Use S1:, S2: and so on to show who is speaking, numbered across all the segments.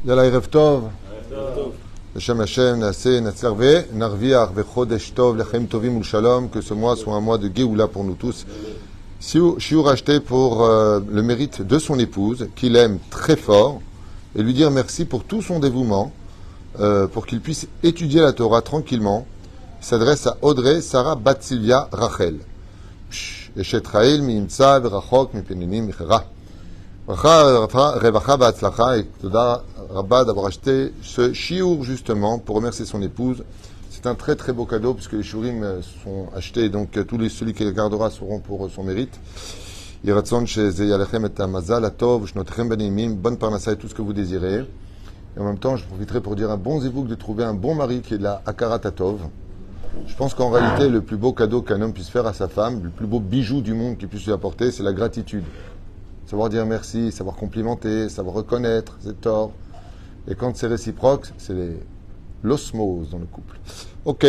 S1: Yalla Erev Tov. Hashem Hashem, Naseh, Natzarve, Narviach, Vechodesh Tov, Lechem Tovim Ul Shalom, que ce mois soit un mois de Géoula pour nous tous. Shiur acheté pour le mérite de son épouse, qu'il aime très fort, et lui dire merci pour tout son dévouement, pour qu'il puisse étudier la Torah tranquillement. Il s'adresse à Audrey, Sarah, Bat Sylvia, Rachel. Eshet Raël, Miimtsa, Verachok, Mipenenim, Michera. Revacha Ba'atzlacha, et Toda Rabba d'avoir acheté ce shiur justement pour remercier son épouse. C'est un très très beau cadeau puisque les shiurim sont achetés, donc celui qui les gardera seront pour son mérite. Yiratzon chez Zeyalechem et Amazal, Atov, Shnotchem Benimim, bonne parnassa et tout ce que vous désirez. Et en même temps, je profiterai pour dire un bon zivouk de trouver un bon mari qui est de la Akarat Atov. Je pense qu'en réalité, le plus beau cadeau qu'un homme puisse faire à sa femme, le plus beau bijou du monde qu'il puisse lui apporter, c'est la gratitude. Savoir dire merci, savoir complimenter, savoir reconnaître ses torts. Et quand c'est réciproque, c'est l'osmose dans le couple. Ok.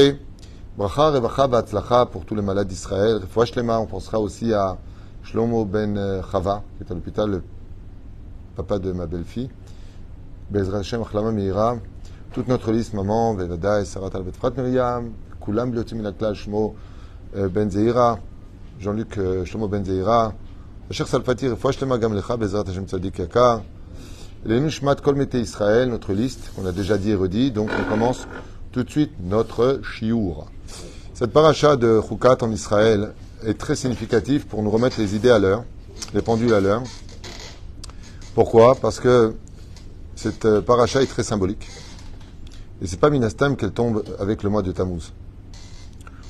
S1: Bracha, revacha, ba'atzlacha pour tous les malades d'Israël. Refoua shlema, on pensera aussi à Shlomo ben Chava, qui est à l'hôpital, le papa de ma belle-fille. Bezrat Hashem, achlama meira. Toute notre liste, maman, Vevada, Sarat al-Betfrat Miriam, Kulam Biotim Minaklal, Shlomo ben Zeira, Jean-Luc Shlomo ben Zeira, Cher Salfati, Refoua shlema gam lecha, Bezrat Hashem Tzadik Yakar. Les Nushmat Kol Mete Israël, notre liste, qu'on a déjà dit et redit, donc on commence tout de suite notre shiur. Cette paracha de Chukat en Israël est très significative pour nous remettre les idées à l'heure, les pendules à l'heure. Pourquoi ? Parce que cette paracha est très symbolique. Et c'est pas Minastam qu'elle tombe avec le mois de Tammuz.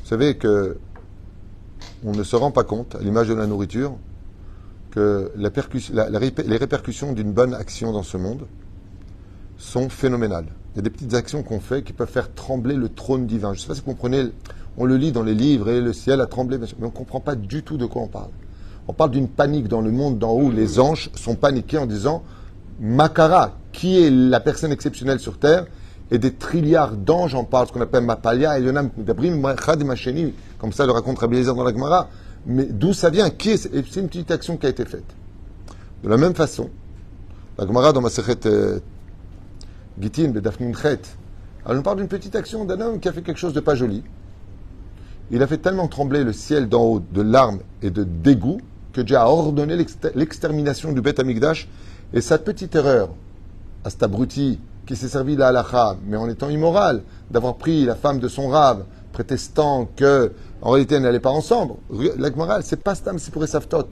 S1: Vous savez que on ne se rend pas compte, à l'image de la nourriture, que les répercussions d'une bonne action dans ce monde sont phénoménales. Il y a des petites actions qu'on fait qui peuvent faire trembler le trône divin. Je ne sais pas si vous comprenez, on le lit dans les livres et le ciel a tremblé, mais on ne comprend pas du tout de quoi on parle. On parle d'une panique dans le monde d'en haut. Les anges sont paniqués en disant Makara, qui est la personne exceptionnelle sur terre, et des trilliards d'anges en parlent, ce qu'on appelle Mapalia, Elionam, Dabrim, Machad et Macheni, comme ça le raconte Rabbi Eliezer dans la Gemara. Mais d'où ça vient ? C'est une petite action qui a été faite. De la même façon, la Gemara dans Masechet Gitin, Bedaf Nunchet, elle nous parle d'une petite action d'un homme qui a fait quelque chose de pas joli. Il a fait tellement trembler le ciel d'en haut de larmes et de dégoût que Dieu a ordonné l'extermination du Beth Amikdash. Et sa petite erreur, à cet abruti qui s'est servi de la halacha, mais en étant immoral, d'avoir pris la femme de son rave, prétestant que en réalité elle n'allait pas ensemble. La Gemara, c'est pas Stam, c'est pour Esavtot.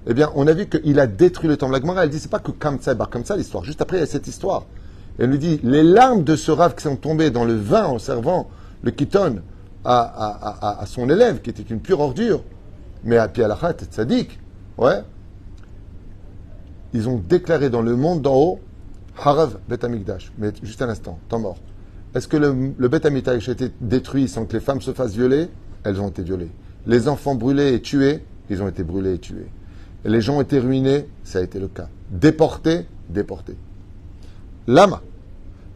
S1: Eh bien, on a vu qu'il a détruit le temple. La Gemara, elle dit, c'est pas que comme ça l'histoire. Juste après, il y a cette histoire. Et elle nous dit, les larmes de ce rave qui sont tombées dans le vin en servant le kiton à son élève, qui était une pure ordure, mais à Pialachat et Tzadik, ouais, ils ont déclaré dans le monde d'en haut, Harav Bet Amikdash. Mais juste un instant, temps mort. Est-ce que le Bet Amikdash a été détruit sans que les femmes se fassent violer ? Elles ont été violées. Les enfants brûlés et tués, ils ont été brûlés et tués. Et les gens ont été ruinés, ça a été le cas. Déportés. Lama,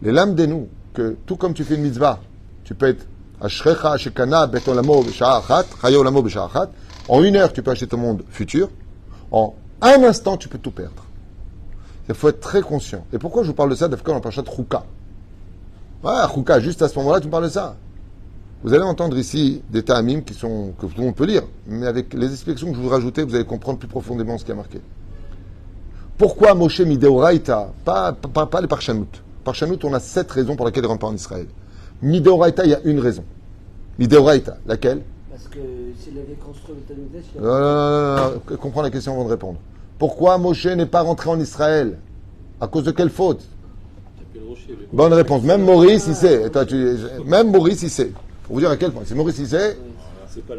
S1: les lames des nous, que tout comme tu fais une mitzvah, tu peux être Ashrecha, Ashekana, Betolamo, Besha'achat, Chayolamo, Besha'achat. En 1 heure, tu peux acheter ton monde futur. En un instant, tu peux tout perdre. Il faut être très conscient. Et pourquoi je vous parle de ça d'Afrique en parachat Chouka ? Ouais, Chouka, juste à ce moment-là, tu me parles de ça. Vous allez entendre ici des ta'amim que tout le monde peut lire, mais avec les explications que je vous rajoutais, vous allez comprendre plus profondément ce qui a marqué. Pourquoi Moshe Mideoraita, pas les Parchanout. Parchanout, on a 7 raisons pour lesquelles il ne rentre pas en Israël. Mideoraita, il y a une raison. Mideoraita, laquelle ?
S2: Parce que s'il avait construit le Talmud,
S1: Non, comprends la question avant de répondre. Pourquoi Moshe n'est pas rentré en Israël ? À cause de quelle faute ? Bonne réponse. Même Maurice, il sait. Même Maurice, il sait. Pour vous dire à quel point. Si Maurice, il sait.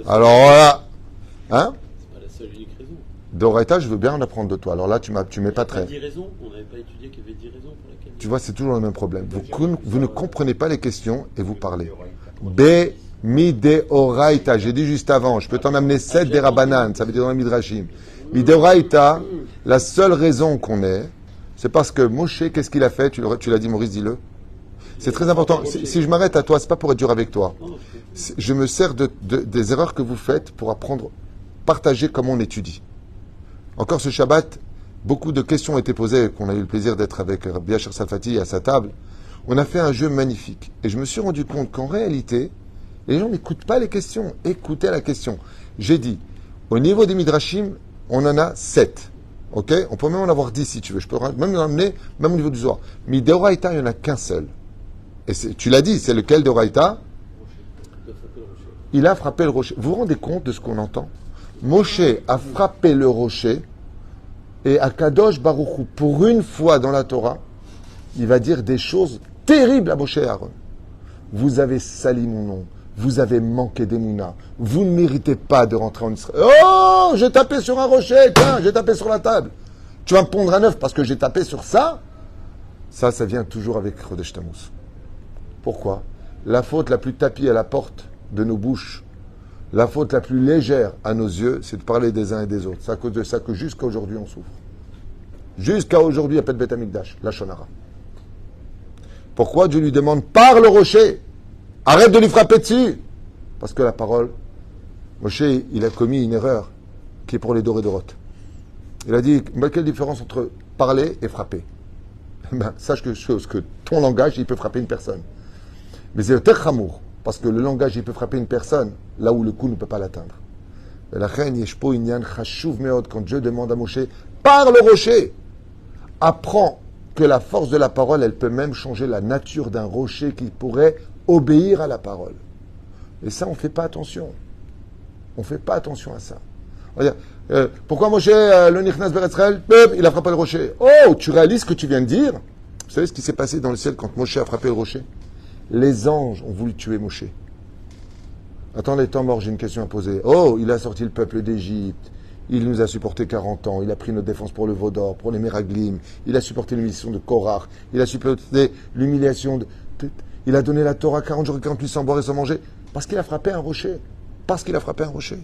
S1: Alors voilà. Hein ?
S3: C'est pas la seule unique raison.
S1: Doraita, je veux bien en apprendre de toi. Alors là, tu m'es pas très.
S3: 10 raisons. On n'avait pas étudié qu'il y avait 10 raisons pour lesquelles.
S1: Tu vois, c'est toujours le même problème. Vous ne comprenez pas les questions et vous parlez. B. Mideoraita. J'ai dit juste avant. Je peux t'en amener 7 des Rabanan. Ça veut dire dans le Midrashim. Mideoraita, la seule raison qu'on ait, c'est parce que Moshe, qu'est-ce qu'il a fait ? Tu l'as dit, Maurice, dis-le. C'est très important. Si je m'arrête à toi, c'est pas pour être dur avec toi. Je me sers des erreurs que vous faites pour apprendre, partager comment on étudie. Encore ce Shabbat, beaucoup de questions ont été posées, qu'on a eu le plaisir d'être avec Rabbi Asher Salfati à sa table. On a fait un jeu magnifique. Et je me suis rendu compte qu'en réalité, les gens n'écoutent pas les questions. Écoutez la question. J'ai dit, au niveau des Midrashim, on en a 7. Ok? On peut même en avoir 10 si tu veux. Je peux même en amener, même au niveau du Zohar. Mais Deoraita, il n'y en a qu'un seul. Et tu l'as dit, c'est lequel Deoraita? Il a frappé le rocher. Vous vous rendez compte de ce qu'on entend? Moshe a frappé le rocher et Akadosh Baruch Hu, pour une fois dans la Torah, il va dire des choses terribles à Moshe et Aaron. Vous avez sali mon nom. Vous avez manqué d'Emouna. Vous ne méritez pas de rentrer en Israël. Oh, j'ai tapé sur un rocher. Tiens, j'ai tapé sur la table. Tu vas me pondre un œuf parce que j'ai tapé sur ça? Ça vient toujours avec Chodesh Tammuz. Pourquoi? La faute la plus tapie à la porte de nos bouches, la faute la plus légère à nos yeux, c'est de parler des uns et des autres. C'est à cause de ça que jusqu'à aujourd'hui on souffre. Jusqu'à aujourd'hui, il n'y a pas de Beth Amikdash, la Shonara. Pourquoi Dieu lui demande, parle au rocher, arrête de lui frapper dessus? Parce que la parole, Moshe, il a commis une erreur qui est pour les Dorédorot. Il a dit, quelle différence entre parler et frapper? Sache que ton langage, il peut frapper une personne. Mais c'est le terchamour, parce que le langage, il peut frapper une personne là où le coup ne peut pas l'atteindre. La reine Yeshpo Inyan Chashuv Meod, quand Dieu demande à Moshe, parle au rocher, apprends que la force de la parole, elle peut même changer la nature d'un rocher qui pourrait obéir à la parole. Et ça, on ne fait pas attention. On ne fait pas attention à ça. On va dire, pourquoi Moshe, le Nichnas Beretzraël, il a frappé le rocher? Oh, tu réalises ce que tu viens de dire? Vous savez ce qui s'est passé dans le ciel quand Moshe a frappé le rocher? Les anges ont voulu tuer Moshe. Attendez, temps mort, j'ai une question à poser. Oh, il a sorti le peuple d'Égypte. Il nous a supporté 40 ans. Il a pris notre défense pour le veau d'or, pour les Méraglim. Il a supporté l'humiliation de Korach. Il a supporté l'humiliation de... Il a donné la Torah 40 jours et 40 nuits sans boire et sans manger. Parce qu'il a frappé un rocher. Parce qu'il a frappé un rocher.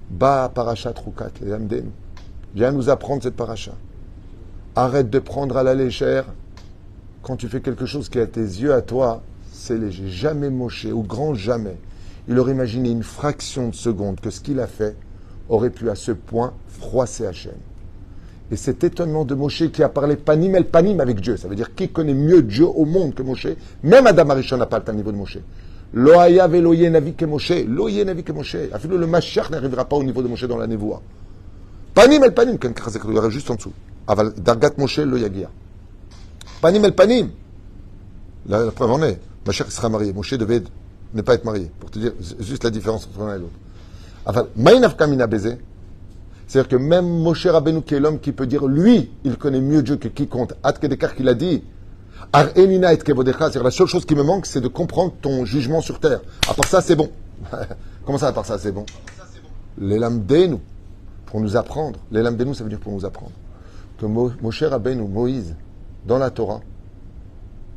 S1: Ba parachat rukat, les Amden. Viens nous apprendre cette paracha. Arrête de prendre à la légère. Quand tu fais quelque chose qui est à tes yeux, à toi, c'est léger. Jamais Moshe, au grand jamais, il aurait imaginé une fraction de seconde que ce qu'il a fait aurait pu à ce point froisser Hachem. Et cet étonnement de Moshe qui a parlé panim el panim avec Dieu, ça veut dire qui connaît mieux Dieu au monde que Moshe, même Adam Arishon n'a pas atteint le niveau de Moshe. Lo haya velo yeh navi que Moshe, lo yeh navi que Moshe. Afilou le Mashiach n'arrivera pas au niveau de Moshe dans la névoie. Panim el panim, il y aurait juste en dessous. Aval dargat Moshe lo yagia. Panim el panim. La preuve en est. Mashiach sera marié. Moshe devait ne pas être marié. Pour te dire juste la différence entre l'un et l'autre. Enfin, Maïnaf Kamina Bézé. C'est-à-dire que même Moshe Rabbeinu, qui est l'homme qui peut dire, lui, il connaît mieux Dieu que quiconque. At Kedekar qu'il a dit, Ar Enina et Kevodecha, c'est-à-dire la seule chose qui me manque, c'est de comprendre ton jugement sur terre. À part ça, c'est bon. Comment ça, à part ça, c'est bon? L'élam Denu, pour nous apprendre. L'élam Denu, ça veut dire pour nous apprendre. Que Moshe Rabbeinu, Moïse, dans la Torah,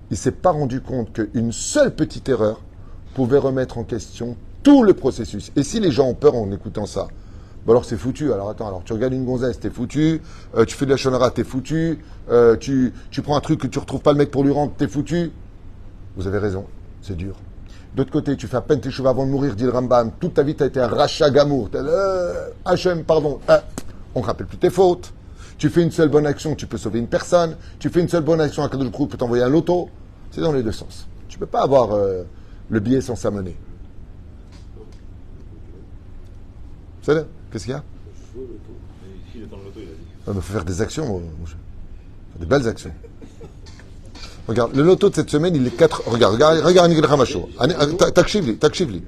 S1: il ne s'est pas rendu compte qu'une seule petite erreur pouvait remettre en question tout le processus. Et si les gens ont peur en écoutant ça, bon alors c'est foutu. Alors attends, alors tu regardes une gonzesse, t'es foutu. Tu fais de la shonara, t'es foutu. Tu prends un truc que tu retrouves pas le mec pour lui rendre, t'es foutu. Vous avez raison, c'est dur. D'autre côté, tu fais à peine tes cheveux avant de mourir, dit le Rambam. Toute ta vie, t'as été un rachat gamour. Hachem, pardon. On ne rappelle plus tes fautes. Tu fais une seule bonne action, tu peux sauver une personne. Tu fais une seule bonne action, un cadeau de groupe peut t'envoyer un loto. C'est dans les deux sens. Tu peux pas avoir le billet sans sa monnaie. Vous savez, qu'est-ce qu'il y a? Il faut faire des actions, des belles actions. Regarde, le loto de cette semaine, il est 4. Regarde, Nigel Hamacho. Takshivli.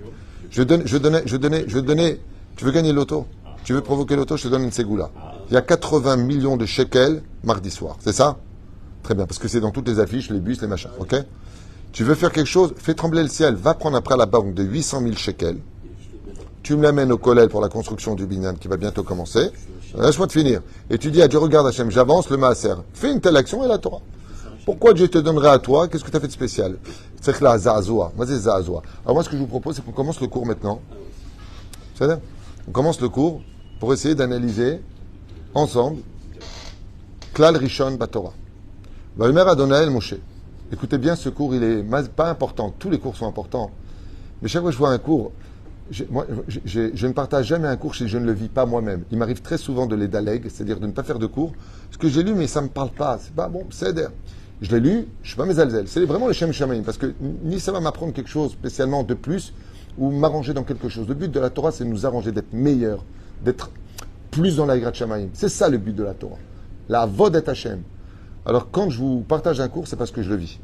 S1: Je vais donner. Tu veux gagner le loto? Tu veux provoquer le loto? Je te donne une ségoula. Il y a 80 millions de shekels mardi soir. C'est ça? Très bien, parce que c'est dans toutes les affiches, les bus, les machins. Ok? Tu veux faire quelque chose? Fais trembler le ciel. Va prendre un prêt à la banque de 800 000 shekels. Tu me l'amènes au Kollel pour la construction du binyan qui va bientôt commencer. Laisse-moi te finir. Et tu dis à Dieu, regarde Hachem, j'avance le maaser. Fais une telle action et la Torah. Pourquoi Dieu te donnerait à toi? Qu'est-ce que tu as fait de spécial? C'est que là, Za'azoua. Moi, c'est Za'azoua. Alors moi, ce que je vous propose, c'est qu'on commence le cours maintenant. C'est-à-dire, on commence le cours pour essayer d'analyser ensemble Klal Rishon Batorah. Vayomer Adonai El Moshe. Écoutez bien, ce cours, il est pas important. Tous les cours sont importants. Mais chaque fois que je vois un cours, Je ne partage jamais un cours si je ne le vis pas moi-même. Il m'arrive très souvent de les dallèguer, c'est-à-dire de ne pas faire de cours. Ce que j'ai lu, mais ça ne me parle pas. C'est pas bon, c'est d'air. Je l'ai lu, je ne suis pas mes alzels. C'est vraiment le Shem Shamaim, parce que ni ça va m'apprendre quelque chose spécialement de plus, ou m'arranger dans quelque chose. Le but de la Torah, c'est de nous arranger, d'être meilleurs, d'être plus dans la Yirat Shamaim. C'est ça le but de la Torah. La Vodet Hashem. Alors quand je vous partage un cours, c'est parce que je le vis.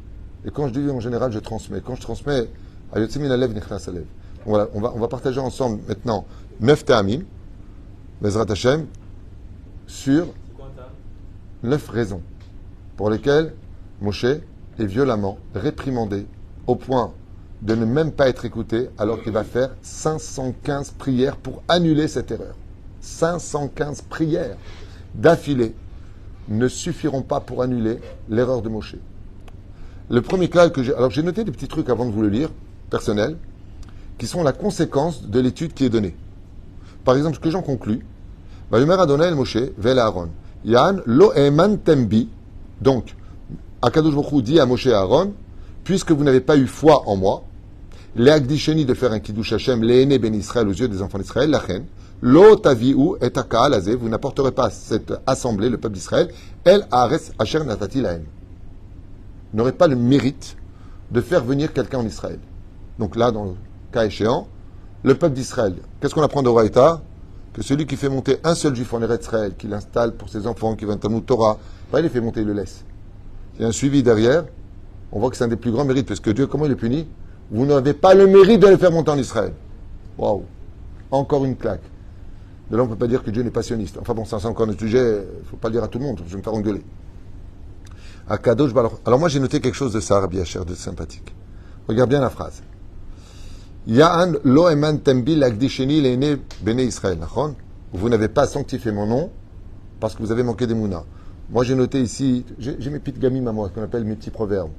S1: Et quand je le vis, en général, je transmets. Quand je transmets, Ayotzimin Alev Nichnas Alev. Voilà, on va partager ensemble maintenant 9 Ta'amim, Bezrat Hashem, sur 9 raisons pour lesquelles Moshe est violemment réprimandé au point de ne même pas être écouté alors qu'il va faire 515 prières pour annuler cette erreur. 515 prières d'affilée ne suffiront pas pour annuler l'erreur de Moshe. Le premier cas que j'ai... Alors j'ai noté des petits trucs avant de vous le lire, personnels, qui sont la conséquence de l'étude qui est donnée. Par exemple, ce que j'en conclus, Vayomer Adonai el Moshe vel Aaron, Yan lo eman tembi, donc, Akadosh Baruch Hu dit à Moshe et Aaron, puisque vous n'avez pas eu foi en moi, les Agdisheni de faire un Kiddush Hashem, les aînés ben Israël aux yeux des enfants d'Israël, la reine, lo tavi'u et aka'al azeh, vous n'apporterez pas cette assemblée, le peuple d'Israël, el haaretz asher natati lahem. N'aurait pas le mérite de faire venir quelqu'un en Israël. Donc là, dans le cas échéant, le peuple d'Israël, qu'est-ce qu'on apprend de Raïta? Que celui qui fait monter un seul juif en Eretz Israël, qui l'installe pour ses enfants, qui va en Talmud Torah, il les fait monter, il le laisse. Il y a un suivi derrière, on voit que c'est un des plus grands mérites, parce que Dieu, comment il le punit? Vous n'avez pas le mérite de le faire monter en Israël. Waouh! Encore une claque. De là, on ne peut pas dire que Dieu n'est passionniste. Enfin bon, ça c'est encore un sujet, il ne faut pas le dire à tout le monde, je vais me faire engueuler. À Kadosh, alors moi j'ai noté quelque chose de ça, Rabbi Asher, de sympathique. Regarde bien la phrase. Ya'an lo eman tembi l'agdisheni l'aîné béné Israël. Vous n'avez pas sanctifié mon nom parce que vous avez manqué d'émouna. Moi j'ai noté ici, j'ai mes petites gamines à moi, ce qu'on appelle mes petits proverbes.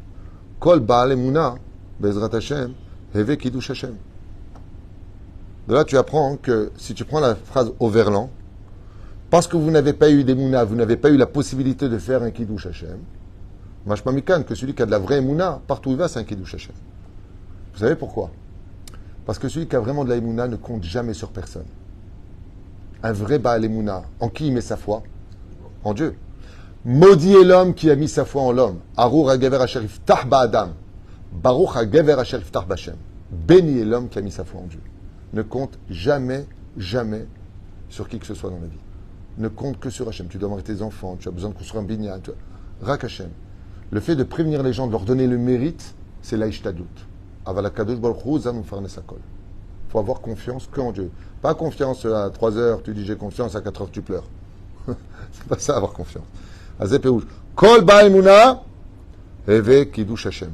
S1: Kol ba'al emuna bezrat Hashem heve kiddush Hashem. De là tu apprends que si tu prends la phrase au verlan, parce que vous n'avez pas eu d'émouna, vous n'avez pas eu la possibilité de faire un kiddush Hashem, machma mikan, que celui qui a de la vraie émouna, partout où il va, c'est un kiddush Hashem. Vous savez pourquoi? Parce que celui qui a vraiment de la émouna ne compte jamais sur personne. Un vrai Baal Emouna, en qui il met sa foi? En Dieu. Maudit est l'homme qui a mis sa foi en l'homme. Arour ha-gever asher iftach ba'adam. Baruch ha-gever asher iftach b'Hashem. Béni est l'homme qui a mis sa foi en Dieu. Ne compte jamais, jamais sur qui que ce soit dans la vie. Ne compte que sur Hachem. Tu dois marier tes enfants, tu as besoin de construire un binyan. Rak Hachem. Le fait de prévenir les gens, de leur donner le mérite, c'est l'aïchtadut. Aval HaKadosh Baruch Hu zan ufarnes hakol. Il faut avoir confiance qu'en Dieu. Pas confiance à 3 heures, tu dis j'ai confiance, à 4 heures tu pleures. C'est pas ça avoir confiance. Azeh Péouj. Kol Baal Emuna, Heve Kiddush Hashem.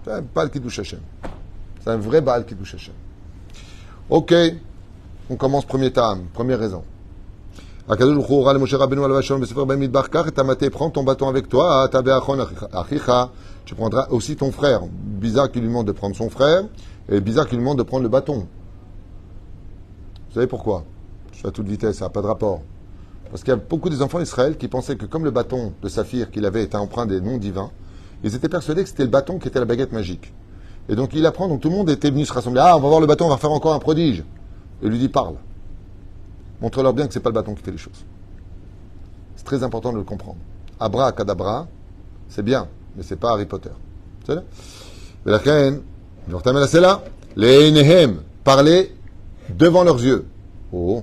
S1: C'est un Baal Kiddush Hashem. C'est un vrai Baal Kiddush Hashem. Ok, on commence premier tam, première raison. Akadosh Baruch Hu aura le Moshe Rabbeinu alav shalom besefer b'midbar kach et amaté, prends ton bâton avec toi, tabe achon achicha. Tu prendras aussi ton frère. Bizarre qu'il lui demande de prendre son frère, et bizarre qu'il lui demande de prendre le bâton. Vous savez pourquoi? Je suis à toute vitesse, ça n'a pas de rapport. Parce qu'il y a beaucoup des enfants d'Israël qui pensaient que comme le bâton de saphir qu'il avait était empreint des noms divins, ils étaient persuadés que c'était le bâton qui était la baguette magique. Et donc il apprend, donc tout le monde était venu se rassembler. Ah, on va voir le bâton, on va faire encore un prodige. Et lui dit, parle. Montre-leur bien que ce n'est pas le bâton qui fait les choses. C'est très important de le comprendre. Abracadabra, c'est bien, mais c'est pas Harry Potter. C'est là. Mais la reine, c'est là. Les Nehem, parler devant leurs yeux. Oh.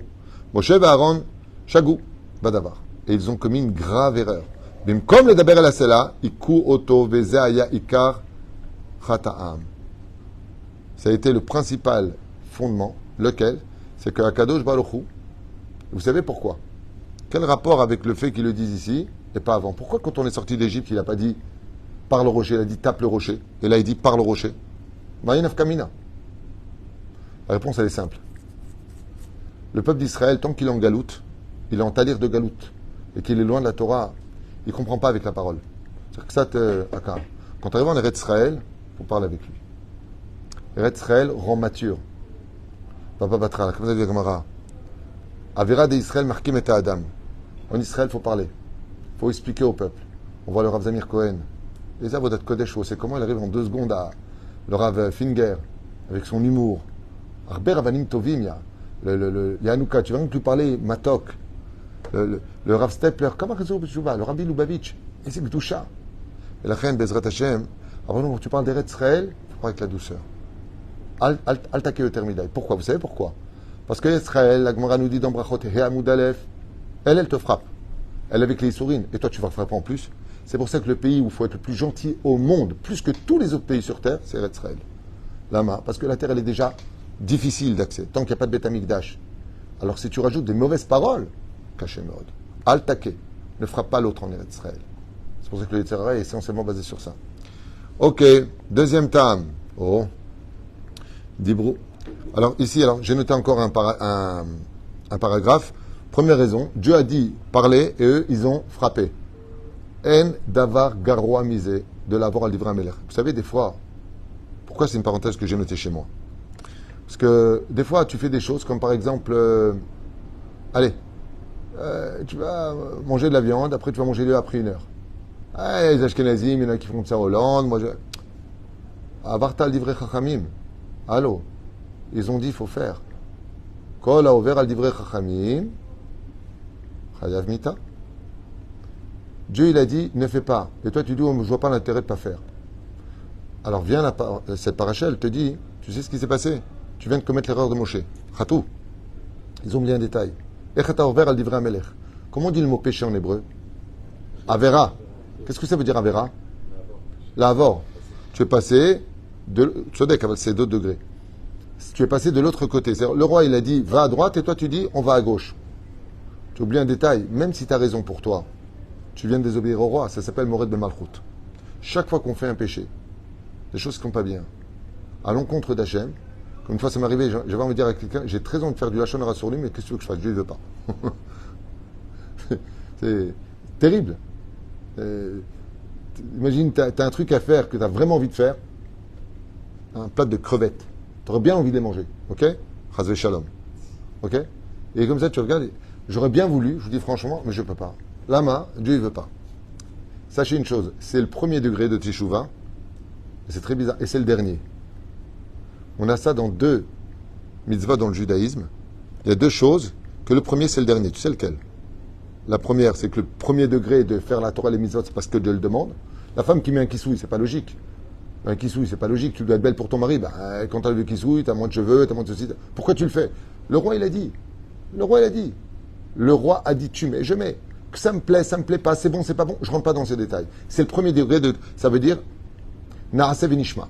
S1: Moshe et Aaron, Shagou, Badavar. Et ils ont commis une grave erreur. Même comme le Daber el Asela, Iku Oto Vezeaya Ikar Chata'am. Ça a été le principal fondement, lequel, c'est que Akadosh Baruch Hu, vous savez pourquoi? Quel rapport avec le fait qu'ils le disent ici et pas avant? Pourquoi quand on est sorti d'Égypte, il n'a pas dit par le rocher, il a dit tape le rocher, et là il dit par le rocher? Ma'inaf Kamina. La réponse elle est simple. Le peuple d'Israël, tant qu'il est en galoute, il est en talir de galoute, et qu'il est loin de la Torah, il ne comprend pas avec la parole. C'est-à-dire que ça, quand tu arrives en Eretz Israël, il faut parler avec lui. Eretz Israël rend mature. Papa Batra, comme ça dit Gamara. Avera de Israël marquim et Adam. En Israël, il faut parler. Il faut expliquer au peuple. On voit le Rav Zamir Cohen. Et ça, Vodat Kodesh, c'est comment il arrive en 2 secondes à le Rav Finger, avec son humour. Arber Avanim Tovim, il y a le Yanouka, tu vas nous parler Matok, le Rav Stepler, comment le Rabbi Lubavitch, et c'est Gdusha. Et la reine Bezrat Hashem, avant tu parles d'Eretz Israël, il faut parler avec la douceur. Al taquer le termidaï. Pourquoi? Vous savez pourquoi? Parce que Israël, la Gemara nous dit dans Brachot, He'amud Aleph, elle te frappe. Elle avec les sourines, et toi tu vas frapper en plus. C'est pour ça que le pays où il faut être le plus gentil au monde, plus que tous les autres pays sur terre, c'est Eretz Israël. Lama, parce que la terre elle est déjà difficile d'accès, tant qu'il n'y a pas de Beth Amikdash. Alors si tu rajoutes des mauvaises paroles, caché mode. Al taquer, ne frappe pas l'autre en Eretz Israël. C'est pour ça que le Yetzirah est essentiellement basé sur ça. Ok, deuxième tam. Oh. Dibrou. Alors ici, j'ai noté encore un paragraphe. Première raison, Dieu a dit parler et eux, ils ont frappé. En davar garroa misé de l'avoir al livre Ameler. Vous savez, des fois, pourquoi c'est une parenthèse que j'ai notée chez moi? Parce que des fois, tu fais des choses comme par exemple, tu vas manger de la viande, après tu vas manger de après 1 heure. Les Ashkenazim, il y en a qui font ça en Hollande. Moi, Avarta al divrei chachamim. Allô? Ils ont dit, il faut faire. Kol a ouvert al divrei chachamim. Chayav mita. Dieu, il a dit, ne fais pas. Et toi, tu dis, je ne vois pas l'intérêt de ne pas faire. Alors vient cette paracha, elle te dit, tu sais ce qui s'est passé? Tu viens de commettre l'erreur de Moshe. Chatou. Ils ont mis un détail. Echata ouvert al divrei amelech. Comment on dit le mot péché en hébreu? Avera. Qu'est-ce que ça veut dire Avera? L'avor. Tu es passé de. C'est d'autres degrés. Tu es passé de l'autre côté. Le roi, il a dit, va à droite, et toi, tu dis, on va à gauche. Tu oublies un détail. Même si tu as raison pour toi, tu viens de désobéir au roi. Ça s'appelle Mored de Malchut. Chaque fois qu'on fait un péché, des choses qui ne sont pas bien, à l'encontre d'Hachem, comme une fois ça m'est arrivé, j'avais envie de dire à quelqu'un, j'ai très envie de faire du Lachon Hara sur lui, mais qu'est-ce que tu veux que je fasse? Dieu ne veut pas. C'est terrible. Imagine, tu as un truc à faire que tu as vraiment envie de faire, un plat de crevettes. Tu aurais bien envie de les manger. Ok? Chazve shalom. Ok? Et comme ça, tu regardes, j'aurais bien voulu, je vous dis franchement, mais je ne peux pas. Lama, Dieu ne veut pas. Sachez une chose, c'est le premier degré de Teshuvah, et c'est très bizarre, et c'est le dernier. On a ça dans 2 mitzvahs dans le judaïsme. Il y a 2 choses, que le premier c'est le dernier. Tu sais lequel? La première, c'est que le premier degré de faire la Torah et les mitzvot, c'est parce que Dieu le demande. La femme qui met un kissoui, c'est pas logique. Un kissoui, c'est pas logique. Tu dois être belle pour ton mari. Quand tu as le kissoui, tu as moins de cheveux, tu as moins de ceci. Pourquoi tu le fais? Le roi, il a dit. Le roi, il a dit. Le roi a dit, tu mets, je mets. Que ça me plaît pas, c'est bon, c'est pas bon. Je rentre pas dans ces détails. C'est le premier degré de. Ça veut dire Naaseh Venishma.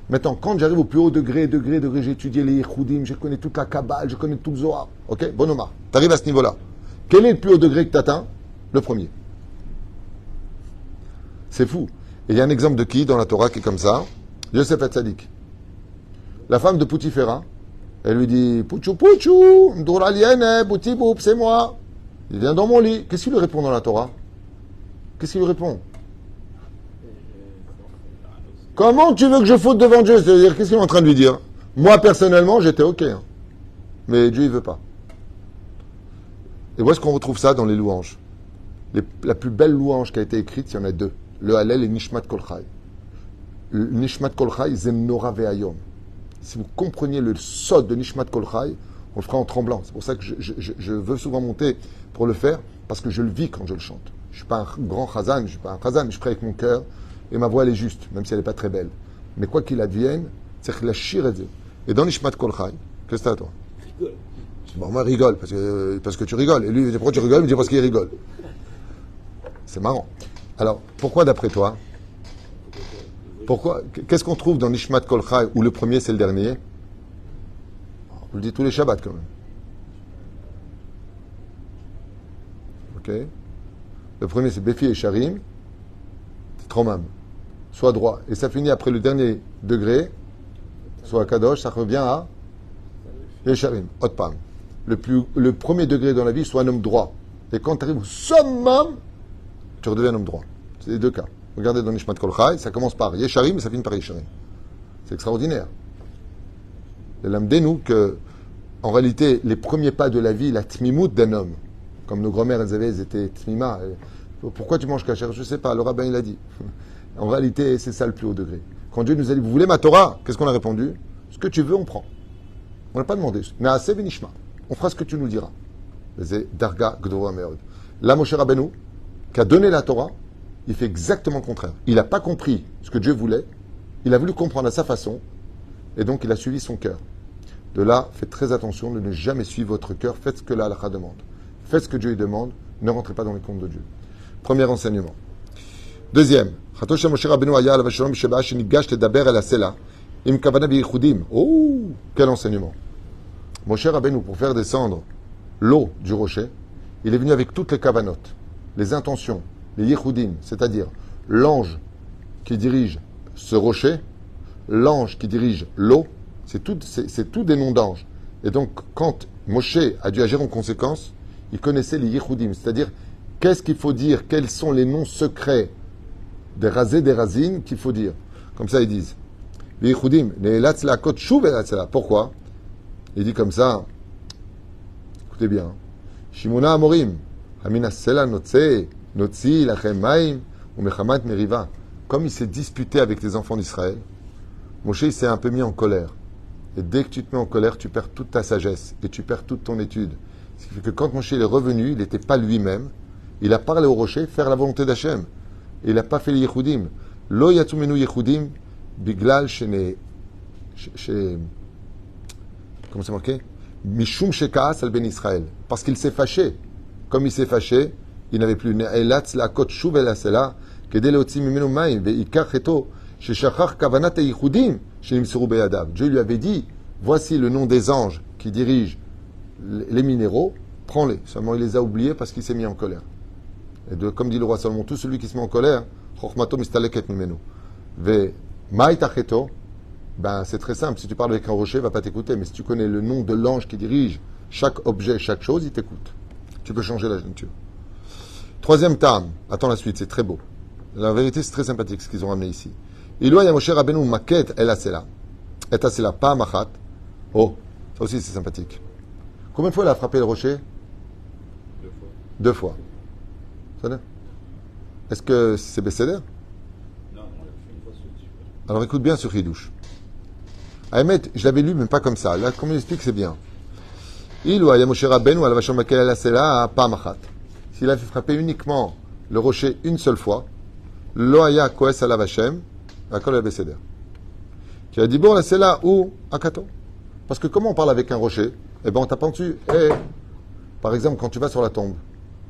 S1: Maintenant, quand j'arrive au plus haut degré, j'ai étudié les Yichoudim, je connais toute la Kabbale, je connais tout le Zohar. Ok? Bonoma. Tu arrives à ce niveau-là. Quel est le plus haut degré que tu atteins? Le premier. C'est fou. Et il y a un exemple de qui dans la Torah qui est comme ça? Yosef Hatzadik. La femme de Poutifera, elle lui dit Pouchou, Pouchou, Mdouralienne, Boutiboup, c'est moi. Il vient dans mon lit. Qu'est-ce qu'il lui répond dans la Torah? Qu'est-ce qu'il lui répond? Comment tu veux que je faute devant Dieu? C'est-à-dire, qu'est-ce qu'il est en train de lui dire? Moi, personnellement, j'étais OK. Hein. Mais Dieu, il veut pas. Et où est-ce qu'on retrouve ça dans les louanges? La plus belle louange qui a été écrite, il y en a 2. Le Hallel et Nishmat Kol Chai. Le Nishmat Kol Chai, Zem Nora Ve'ayom. Si vous compreniez le sod de Nishmat Kol Chai, on le fera en tremblant. C'est pour ça que je veux souvent monter pour le faire, parce que je le vis quand je le chante. Je ne suis pas un grand chazan, je suis prêt avec mon cœur, et ma voix elle est juste, même si elle n'est pas très belle. Mais quoi qu'il advienne, c'est que la shir est. Et dans Nishmat Kol Chai, qu'est-ce que t'as toi? Bon, moi, rigole, parce que tu rigoles. Et lui, il dit, pourquoi tu rigoles? Il me dit, parce qu'il rigole. C'est marrant. Alors, pourquoi d'après toi? Pourquoi? Qu'est-ce qu'on trouve dans Nishmat Kol Chai, où le premier, c'est le dernier? On le dit tous les Shabbats, quand même. Ok? Le premier, c'est Befi et Sharim. C'est Tromam. Soit droit. Et ça finit après le dernier degré, soit Kadosh, ça revient à Yesharim, Otpam. Le premier degré dans la vie, soit un homme droit. Et quand tu arrives au summum, tu redeviens un homme droit. C'est les 2 cas. Regardez dans Nishmat Kol Chai, ça commence par Yesharim et ça finit par Yesharim. C'est extraordinaire. Et l'amdenu que, en réalité, les premiers pas de la vie, la tmimout d'un homme, comme nos grand-mères, elles étaient tmima. Pourquoi tu manges kasher? Je ne sais pas, le rabbin il a dit. En réalité, c'est ça le plus haut degré. Quand Dieu nous a dit, vous voulez ma Torah? Qu'est-ce qu'on a répondu? Ce que tu veux, on prend. On n'a pas demandé. Naaseh v'nishma. On fera ce que tu nous diras. C'est Darga Gdova Meod. Là, Moshe Rabbeinu, qui a donné la Torah, il fait exactement le contraire. Il n'a pas compris ce que Dieu voulait. Il a voulu comprendre à sa façon. Et donc, il a suivi son cœur. De là, faites très attention de ne jamais suivre votre cœur. Faites ce que la halakha demande. Faites ce que Dieu lui demande. Ne rentrez pas dans les comptes de Dieu. Premier enseignement. Deuxième. Oh, quel enseignement. Moshe Rabbeinu, pour faire descendre l'eau du rocher, il est venu avec toutes les kavanotes, les intentions, les yichudim, c'est-à-dire l'ange qui dirige ce rocher, l'ange qui dirige l'eau, c'est tout des noms d'anges. Et donc, quand Moshe a dû agir en conséquence, il connaissait les yichudim, c'est-à-dire qu'est-ce qu'il faut dire, quels sont les noms secrets des rasés, des razines qu'il faut dire. Comme ça, ils disent. Les yichudim, pourquoi? Il dit comme ça, écoutez bien, Shimona Amorim, Hamina Sela Notse, Notsi, Lachem Maim, ou Mechamat Meriva. Comme il s'est disputé avec les enfants d'Israël, Moshe il s'est un peu mis en colère. Et dès que tu te mets en colère, tu perds toute ta sagesse et tu perds toute ton étude. Ce qui fait que quand Moshe il est revenu, il n'était pas lui-même. Il a parlé au rocher, faire la volonté d'Hachem. Et il n'a pas fait les Yehudim. Lo yatumenu Yehudim, biglal shene. Comment c'est marqué? Mishum shekaas al ben Israël. Parce qu'il s'est fâché. Comme il s'est fâché, il n'avait plus. Ne'elatz la'akot shuv el asela, kedei leotzi mimenu mayim, ve'ikar cheto, sheshachar kavanat ha'yichudim, shenimseru beyadav. Dieu lui avait dit, voici le nom des anges qui dirigent les minéraux, prends-les. Seulement il les a oubliés parce qu'il s'est mis en colère. Et comme dit le roi Salomon, tout celui qui se met en colère, chokhmato mistaleket mimenu. Ve'ma'it acheto, ben, c'est très simple. Si tu parles avec un rocher, il ne va pas t'écouter. Mais si tu connais le nom de l'ange qui dirige chaque objet, chaque chose, il t'écoute. Tu peux changer la nature. Troisième tam. Attends la suite, c'est très beau. La vérité, c'est très sympathique ce qu'ils ont ramené ici. Iloa Moshe Rabbeinu maket el asela. Et asela pa machat. Oh, ça aussi c'est sympathique. Combien de fois il a frappé le rocher? 2 fois. Ça va? Est-ce que c'est Besséder?
S3: Non, on l'a fait une fois sur dessus.
S1: Alors écoute bien ce Ridouche. Ahmed, je l'avais lu, mais pas comme ça. Là, comme il explique, c'est bien. Il ou Moshe Rabbeinu ala vachon makel ala sela pa machat. S'il a fait frapper uniquement le rocher une seule fois, lo haya koes ala vachem, akol beseder. Qui a dit bon la sela ou akato. Parce que comment on parle avec un rocher? Eh ben on tape dessus. Et par exemple, quand tu vas sur la tombe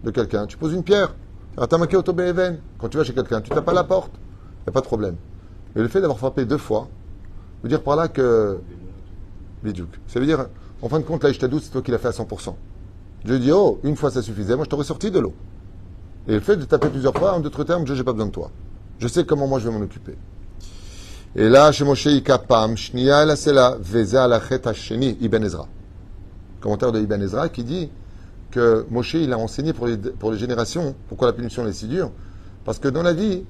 S1: de quelqu'un, tu poses une pierre. Quand tu vas chez quelqu'un, tu tapes à la porte. Il n'y a pas de problème. Mais le fait d'avoir frappé 2 fois, veut dire par là que... Bidouk. Ça veut dire, en fin de compte, la Ishtadou, c'est toi qui l'as fait à 100%. Dieu dit, oh, une fois ça suffisait, moi je t'aurais sorti de l'eau. Et le fait de taper plusieurs fois, en d'autres termes, Dieu, j'ai pas besoin de toi. Je sais comment moi je vais m'en occuper. Et là, chez Moshe Ikapam, Shnia la Sela, Veza la Chet Hasheni, Ibn Ezra. Commentaire de Ibn Ezra qui dit que Moshe, il a enseigné pour les générations, pourquoi la punition est si dure. Parce que dans la vie,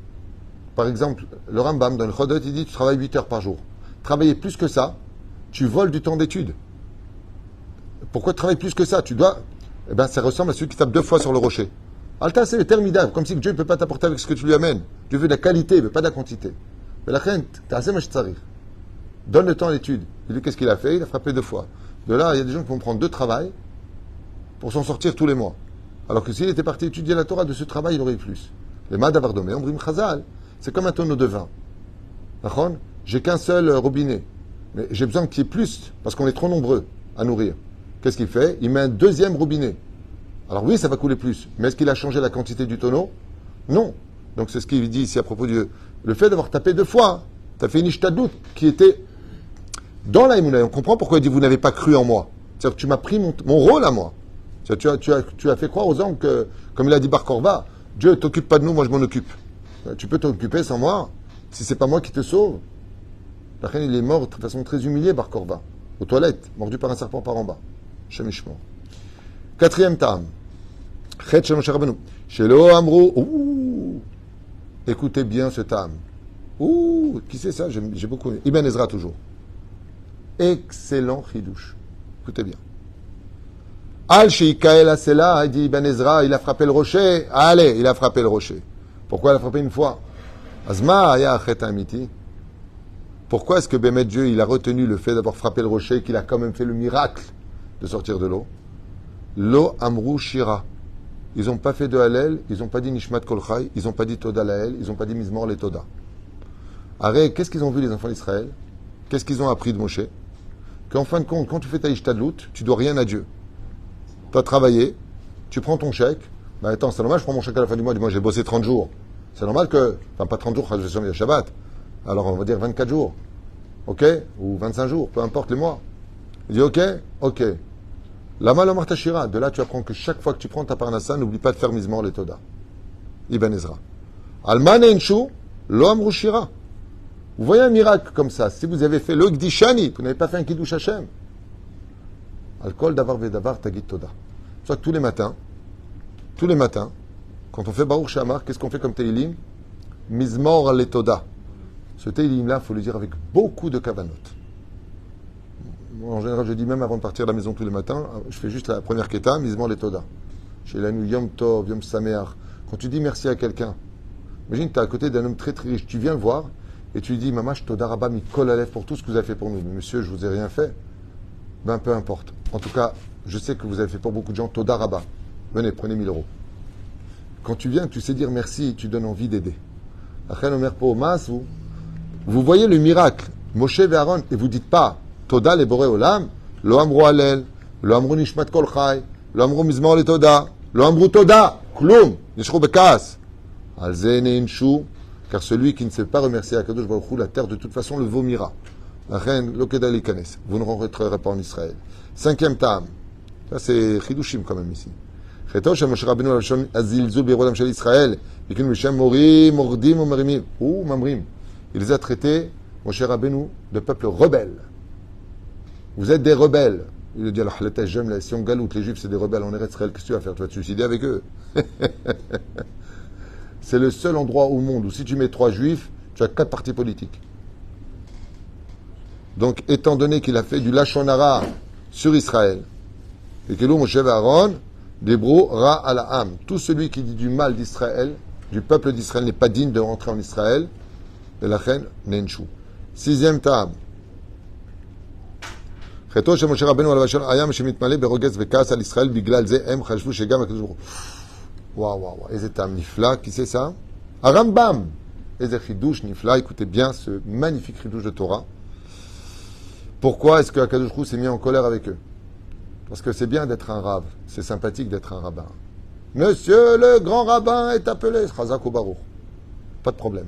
S1: par exemple, le Rambam, dans le Chodot, il dit, tu travailles 8 heures par jour. Travailler plus que ça, tu voles du temps d'étude. Pourquoi tu travailles plus que ça? Tu dois... Eh bien, ça ressemble à celui qui tape 2 fois sur le rocher. Alta, c'est le termidable, comme si Dieu ne peut pas t'apporter avec ce que tu lui amènes. Dieu veut de la qualité, mais pas de la quantité. Mais la reine, t'as assez machtzarif. Donne le temps à l'étude. Il dit, qu'est-ce qu'il a fait? Il a frappé 2 fois. De là, il y a des gens qui vont prendre 2 travails pour s'en sortir tous les mois. Alors que s'il était parti étudier la Torah de ce travail, il aurait eu plus. Les Madavardomé, Ombrim Chazal, c'est comme un tonneau de vin. D'accord? J'ai qu'un seul robinet. Mais j'ai besoin qu'il y ait plus, parce qu'on est trop nombreux à nourrir. Qu'est-ce qu'il fait? Il met un 2e robinet. Alors oui, ça va couler plus. Mais est-ce qu'il a changé la quantité du tonneau? Non. Donc c'est ce qu'il dit ici à propos du... Le fait d'avoir tapé 2 fois, tu as fait une ishtadout qui était dans la Emouna. On comprend pourquoi il dit, vous n'avez pas cru en moi. C'est-à-dire que tu m'as pris mon rôle à moi. Tu as fait croire aux hommes que, comme il a dit Bar Korba, Dieu ne t'occupe pas de nous, moi je m'en occupe. Tu peux t'occuper sans moi, si c'est pas moi qui te sauve. La reine, il est mort de façon très humiliée, Bar Korba, aux toilettes, mordu par un serpent par en bas. Shemishmo. 4e tam. Chet Shel Moshe Rabbeinu. Shelo Amrou. Ouh. Écoutez bien ce tam. Ouh. Qui c'est ça? J'ai beaucoup aimé. Ibn Ezra toujours. Excellent chidouche. Écoutez bien. Al Sheikael Asela, dit Ibn Ezra, il a frappé le rocher. Allez, il a frappé le rocher. Pourquoi il a frappé une fois? Azma aya chet amiti. Pourquoi est-ce que Bémet Dieu, il a retenu le fait d'avoir frappé le rocher, qu'il a quand même fait le miracle de sortir de l'eau? Lo Amrou Shira. Ils n'ont pas fait de Hallel, ils n'ont pas dit Nishmat Kol Chai, ils n'ont pas dit Toda Lael, ils n'ont pas dit Mizmor le Toda. Arrête, qu'est-ce qu'ils ont vu les enfants d'Israël? Qu'est-ce qu'ils ont appris de Moshe? Qu'en fin de compte, quand tu fais ta Ishtadlout, tu dois rien à Dieu. Tu as travaillé, tu prends ton chèque. Ben attends, c'est normal, je prends mon chèque à la fin du mois, dis-moi j'ai bossé 30 jours. C'est normal que, enfin pas 30 jours, il y a Shabbat. Alors on va dire 24 jours. Ok? Ou 25 jours, peu importe les mois. Il dit ok? Ok. Lama Lomar Tashira. De là, tu apprends que chaque fois que tu prends ta parnassa, n'oublie pas de faire Mizmor le Toda. Ibn Ezra. Alman Enshu, Lo Amru Shira. Vous voyez un miracle comme ça. Si vous avez fait le Gdishani, vous n'avez pas fait un Kiddush Hashem. Alkol Davar Vedavar Tagit Toda. Soit tous les matins, quand on fait Baruch Shamar, qu'est-ce qu'on fait comme Teilim? Mizmor le Toda. Ce Teilim-là, il faut le dire avec beaucoup de kavanot. En général, je dis même avant de partir de la maison tous les matins, je fais juste la première keta, Mizmor le Toda. Chez l'anu Yom Tov, Yom Sameach. Quand tu dis merci à quelqu'un, imagine, tu es à côté d'un homme très très riche, tu viens le voir et tu lui dis Mamash Toda Rabba Mikol Alef pour tout ce que vous avez fait pour nous. Mais monsieur, je vous ai rien fait. Ben peu importe. En tout cas, je sais que vous avez fait pour beaucoup de gens Toda Rabba. Venez, prenez 1000 euros. Quand tu viens, tu sais dire merci, tu donnes envie d'aider. Vous voyez le miracle, Moshe et Aaron, et vous dites pas Toda le Boré Olam, Lo Amru Halel, Lo Amru Nishmat Kol Chai, Lo Amru Mizmor le Toda, Lo Amru Toda, Klum, Nishru Bekas. Alze Neinshu, car celui qui ne sait pas remercier Akadosh Baruch Hu, la terre de toute façon le vomira. La reine Lokeda Likanes, vous ne rentrerez pas en Israël. 5e Tam, ça c'est Chidushim quand même ici. Cheto Shem Moshe Rabbeinu Lashon Azilzul Berodam Shel Israël, Bikin Mishem Morim, Mordim, Omerimim, ou Mamrim. Il les a traités, Moshe Rabbeinu, de peuple rebelle. Vous êtes des rebelles. Il dit alors, si on galoute, les juifs c'est des rebelles, on est Israël, qu'est-ce que tu vas faire? Tu vas te suicider avec eux. C'est le seul endroit au monde où si tu mets 3 juifs, tu as 4 partis politiques. Donc, étant donné qu'il a fait du Lachon Hara sur Israël, et que l'eau Moshe Aaron, Debro Ra à la âme. Tout celui qui dit du mal d'Israël, du peuple d'Israël, n'est pas digne de rentrer en Israël. De la reine Nenshu. 6e Tam. חטאו של משה רבנו עליו השלום היה שמתמלא ברוגז וכעס על ישראל, בגלל זה הם חשבו שגם הקדוש ברוך הוא. וואו, איזה טעם נפלא, qui c'est ça? הרמב"ם. איזה חידוש נפלא, écoutez bien ce magnifique חידוש de Torah. Pourquoi est-ce que הקדוש ברוך הוא s'est mis en colère avec eux? Parce que c'est bien d'être un rav, c'est sympathique d'être un rabbin. Monsieur le grand rabbin est appelé Chazak ou Baruch. Pas de problème.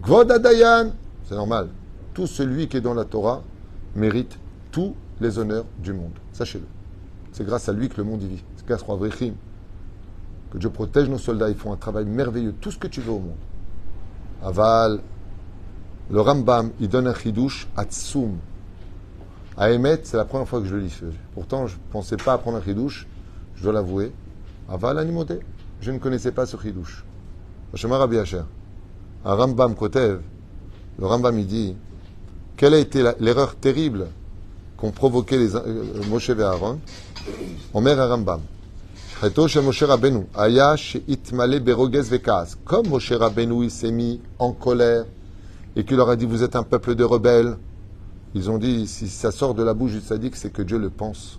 S1: Kvod Adayan, c'est normal. Tout celui qui est dans la Torah mérite tous les honneurs du monde. Sachez-le. C'est grâce à lui que le monde y vit. C'est grâce à Avrechim. Que Dieu protège nos soldats. Ils font un travail merveilleux. Tout ce que tu veux au monde. Aval, le Rambam, il donne un chidouche à Tsoum. À Emet, c'est la première fois que je le lis. Pourtant, je ne pensais pas apprendre un chidouche. Je dois l'avouer. Aval, animoté. Je ne connaissais pas ce chidouche. Shema Rabbi Asher. Un Rambam Kotev. Le Rambam, il dit quelle a été l'erreur terrible qu'ont provoqué les Moshe et Aaron? Omer Rambam. Moshe Rabbeinu aya sheitmale berogez vekas. Comme Moshe Rabbeinu il s'est mis en colère et qu'il leur a dit vous êtes un peuple de rebelles, ils ont dit si ça sort de la bouche du tzaddik c'est que Dieu le pense.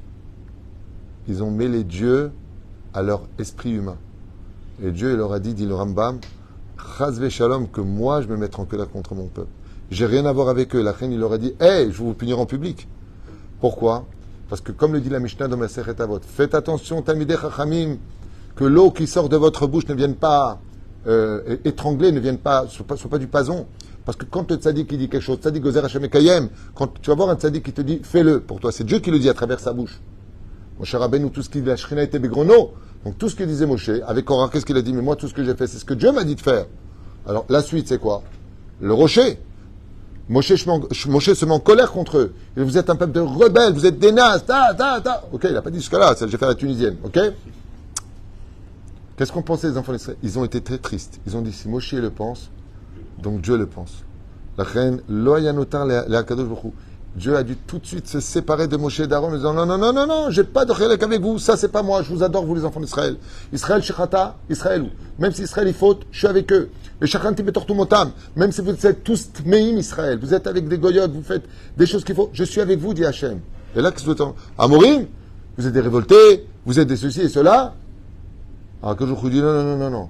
S1: Ils ont mêlé Dieu à leur esprit humain. Et Dieu il leur a dit le Rambam, chas v'shalom que moi je me mettrai en colère contre mon peuple. J'ai rien à voir avec eux. La reine, il leur a dit hey, je vais vous punir en public. Pourquoi? Parce que, comme le dit la Mishnah dans Masechet Avot, faites attention, Talmidei Chachamim, que l'eau qui sort de votre bouche ne vienne pas étrangler, ne vienne pas, soit pas du poison. Parce que quand le tzaddik qui dit quelque chose, tzaddik gozer Hashem ekayem, quand tu vas voir un tzaddik qui te dit fais-le, pour toi, c'est Dieu qui le dit à travers sa bouche. Moshe Rabbeinu, tout ce qu'il dit, la Shrina était begrono. Donc tout ce que disait Moshe, avec Korah, qu'est-ce qu'il a dit? Mais moi, tout ce que j'ai fait, c'est ce que Dieu m'a dit de faire. Alors, la suite, c'est quoi? Le rocher. Moshe se met en colère contre eux. Et vous êtes un peuple de rebelles, vous êtes des nazes, Ok, il n'a pas dit jusqu'à-là, j'ai fait la tunisienne, ok? Qu'est-ce qu'on pensait des enfants d'Israël? Ils ont été très tristes. Ils ont dit, si Moshe le pense, donc Dieu le pense. La reine, Loyanotar le Akadosh Baruch Hu. Dieu a dû tout de suite se séparer de Moshe et d'Aaron en disant non, j'ai pas de chélek avec vous, ça c'est pas moi, je vous adore, vous les enfants d'Israël. Israël Shechata, Israël, même si Israël est faute, je suis avec eux. Et chacun motam, même si vous êtes tous Tmeim Israël, vous êtes avec des goyotes, vous faites des choses qu'il faut, je suis avec vous, dit Hachem. Et là, qu'est-ce que vous êtes Amorim, vous êtes des révoltés, vous êtes des ceci et cela. Alors que je vous dis non.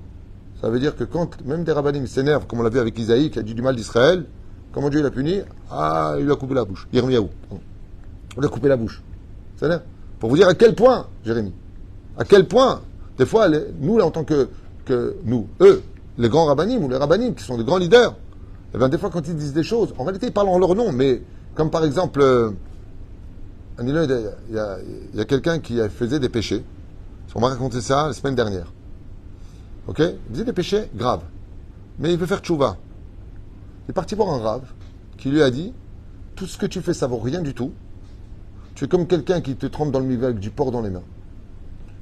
S1: Ça veut dire que quand même des rabbinim s'énervent, comme on l'a vu avec Isaïe, qui a dit du mal d'Israël, comment Dieu l'a puni? Ah, il lui a coupé la bouche. Yirmiyahu. On lui a coupé la bouche. C'est-à-dire, pour vous dire à quel point, Jérémie, à quel point, des fois, nous, là, en tant que nous, eux, les grands rabbinim ou les rabbinim, qui sont des grands leaders, eh bien, des fois, quand ils disent des choses, en réalité, ils parlent en leur nom, mais comme par exemple, il y a quelqu'un qui faisait des péchés. On m'a raconté ça la semaine dernière. Ok? Il faisait des péchés graves. Mais il veut faire tchouva. Il est parti voir un rave qui lui a dit tout ce que tu fais, ça vaut rien du tout. Tu es comme quelqu'un qui te trempe dans le milieu avec du porc dans les mains.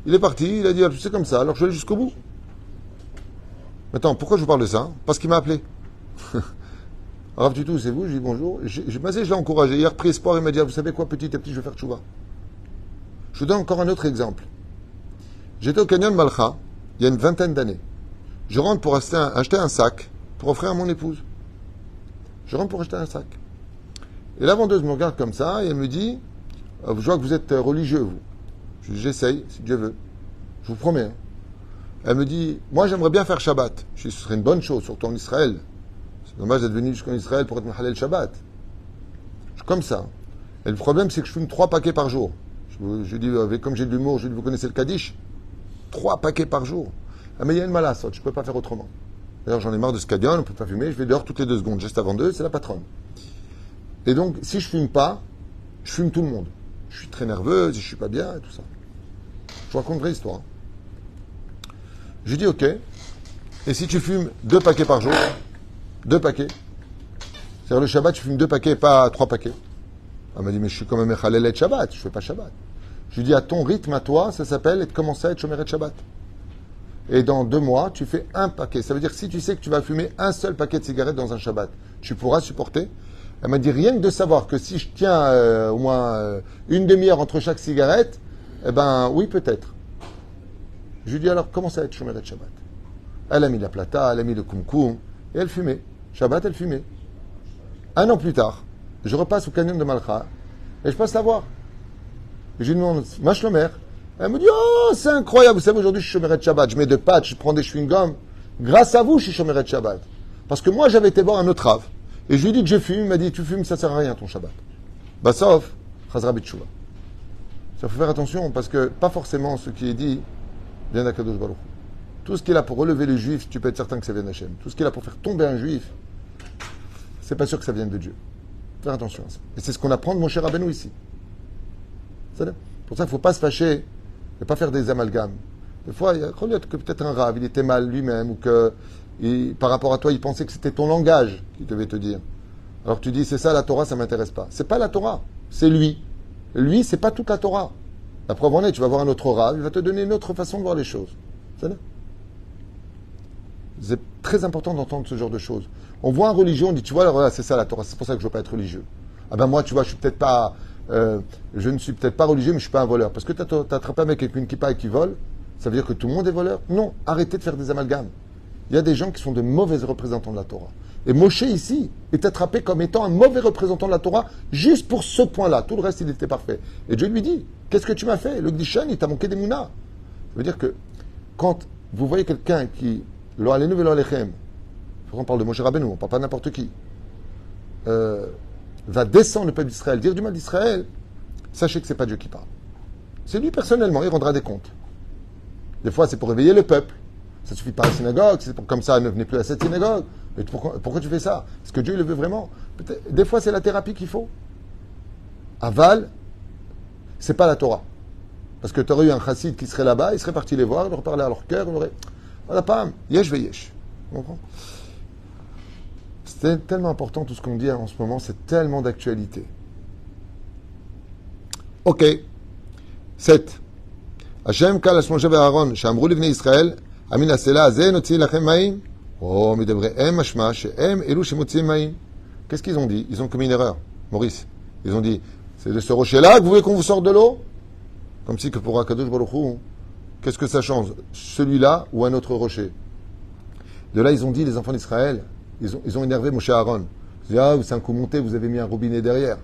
S1: Il est parti, il a dit c'est comme ça, alors je vais aller jusqu'au bout. Maintenant, pourquoi je vous parle de ça? Parce qu'il m'a appelé. Rav Tutu, c'est vous? Je dis bonjour. Je l'ai encouragé. Il a repris espoir, il m'a dit vous savez quoi, petit à petit, je vais faire tchouva. Je vous donne encore un autre exemple. J'étais au Canyon Malcha, il y a une vingtaine d'années. Je rentre pour acheter un sac pour offrir à mon épouse. Je rentre pour acheter un sac. Et la vendeuse me regarde comme ça et elle me dit je vois que vous êtes religieux, vous. Je dis j'essaye, si Dieu veut. Je vous promets. Hein. Elle me dit moi j'aimerais bien faire Shabbat. Je dis ce serait une bonne chose, surtout en Israël. C'est dommage d'être venu jusqu'en Israël pour être Mahalel Shabbat. Je suis comme ça. Et le problème c'est que je fume 3 paquets par jour. Je dis comme j'ai de l'humour, je dis vous connaissez le Kaddish? 3 paquets par jour. Ah, mais il y a une malasse, je ne peux pas faire autrement. D'ailleurs, j'en ai marre de ce cadion, on ne peut pas fumer, je vais dehors toutes les 2 secondes, juste avant 2, c'est la patronne. Et donc, si je ne fume pas, je fume tout le monde. Je suis très nerveux, si je ne suis pas bien, et tout ça. Je vous raconte une vraie histoire. Je lui dis, ok, et si tu fumes 2 paquets par jour, 2 paquets, c'est-à-dire le Shabbat, tu fumes 2 paquets, pas 3 paquets. Elle m'a dit, mais je suis quand même Echalel Shabbat, je ne fais pas Shabbat. Je lui dis, à ton rythme, à toi, ça s'appelle de commencer à être Shomeret Shabbat. Et dans 2 mois, tu fais 1 paquet. Ça veut dire que si tu sais que tu vas fumer un seul paquet de cigarettes dans un Shabbat, tu pourras supporter. Elle m'a dit, rien que de savoir que si je tiens au moins une demi-heure entre chaque cigarette, eh ben oui, peut-être. Je lui dis, alors, commence à être Shomeret Shabbat. Elle a mis la plata, elle a mis le kumkum, et elle fumait. Shabbat, elle fumait. 1 an plus tard, je repasse au canyon de Malcha, et je passe la voir. Je lui demande, ma chlomer. Elle me dit, oh, c'est incroyable. Vous savez, aujourd'hui, je suis Shomeret Shabbat. Je mets 2 patchs, je prends des chewing-gums. Grâce à vous, je suis Shomeret Shabbat. Parce que moi, j'avais été voir un autre rave. Et je lui ai dit que je fume. Il m'a dit, tu fumes, ça sert à rien, ton Shabbat. Bah, sauf, Chazra B'Tshuvah. Ça faut faire attention, parce que pas forcément ce qui est dit vient d'Akadosh Baruch. Tout ce qui est là pour relever les juifs, tu peux être certain que ça vient d'Hachem. Tout ce qui est là pour faire tomber un juif, c'est pas sûr que ça vienne de Dieu. Faire attention à ça. Et c'est ce qu'on apprend de Moshe Rabbeinu ici. C'est pour ça qu'il ne faut pas se fâcher ne pas faire des amalgames. Des fois, il y a que peut-être un rave, il était mal lui-même, ou que par rapport à toi, il pensait que c'était ton langage qu'il devait te dire. Alors tu dis, c'est ça la Torah, ça ne m'intéresse pas. C'est pas la Torah, c'est lui. Lui, c'est pas toute la Torah. La preuve en est, tu vas voir un autre rave, il va te donner une autre façon de voir les choses. C'est très important d'entendre ce genre de choses. On voit une religion, on dit, tu vois, alors là, c'est ça la Torah, c'est pour ça que je ne veux pas être religieux. Ah ben moi, tu vois, je ne suis peut-être pas religieux, mais je ne suis pas un voleur. Parce que tu as attrapé un mec avec une kippa et qui vole, ça veut dire que tout le monde est voleur? Non, arrêtez de faire des amalgames. Il y a des gens qui sont de mauvais représentants de la Torah. Et Moshe, ici, est attrapé comme étant un mauvais représentant de la Torah, juste pour ce point-là. Tout le reste, il était parfait. Et Dieu lui dit, qu'est-ce que tu m'as fait? Le Gdishan, il t'a manqué des mounas. Ça veut dire que, quand vous voyez quelqu'un qui, lo alenu velo alechem, on parle de Moshe Rabbeinu, on ne parle pas de n'importe qui, va descendre le peuple d'Israël, dire du mal d'Israël, sachez que ce n'est pas Dieu qui parle. C'est lui personnellement, il rendra des comptes. Des fois, c'est pour réveiller le peuple. Ça suffit pas à la synagogue, c'est pour comme ça, ne venez plus à cette synagogue. Mais pourquoi tu fais ça? Est-ce que Dieu le veut vraiment? Des fois, c'est la thérapie qu'il faut. Aval, c'est pas la Torah. Parce que tu aurais eu un chassid qui serait là-bas, il serait parti les voir, il leur parlait à leur cœur, il aurait... Voilà, pas yesh ve yesh. Tu comprends? C'est tellement important tout ce qu'on dit en ce moment, c'est tellement d'actualité. Ok. 7. Hashem kalash Moshe ve'Aaron, she'amru livnei Israël, amin asela azeh notzi lachem ma'im, oh, midevrehem mashma, she'em elu shemotziim ma'im. Qu'est-ce qu'ils ont dit? Ils ont commis une erreur. Maurice, Ils ont dit, c'est de ce rocher-là que vous voulez qu'on vous sorte de l'eau? Comme si que pour Akadosh Baruch Hu, qu'est-ce que ça change? Celui-là ou un autre rocher? De là, ils ont dit, les enfants d'Israël, ils ont énervé Moshe Aaron. Ils ont dit, c'est un coup monté, vous avez mis un robinet derrière.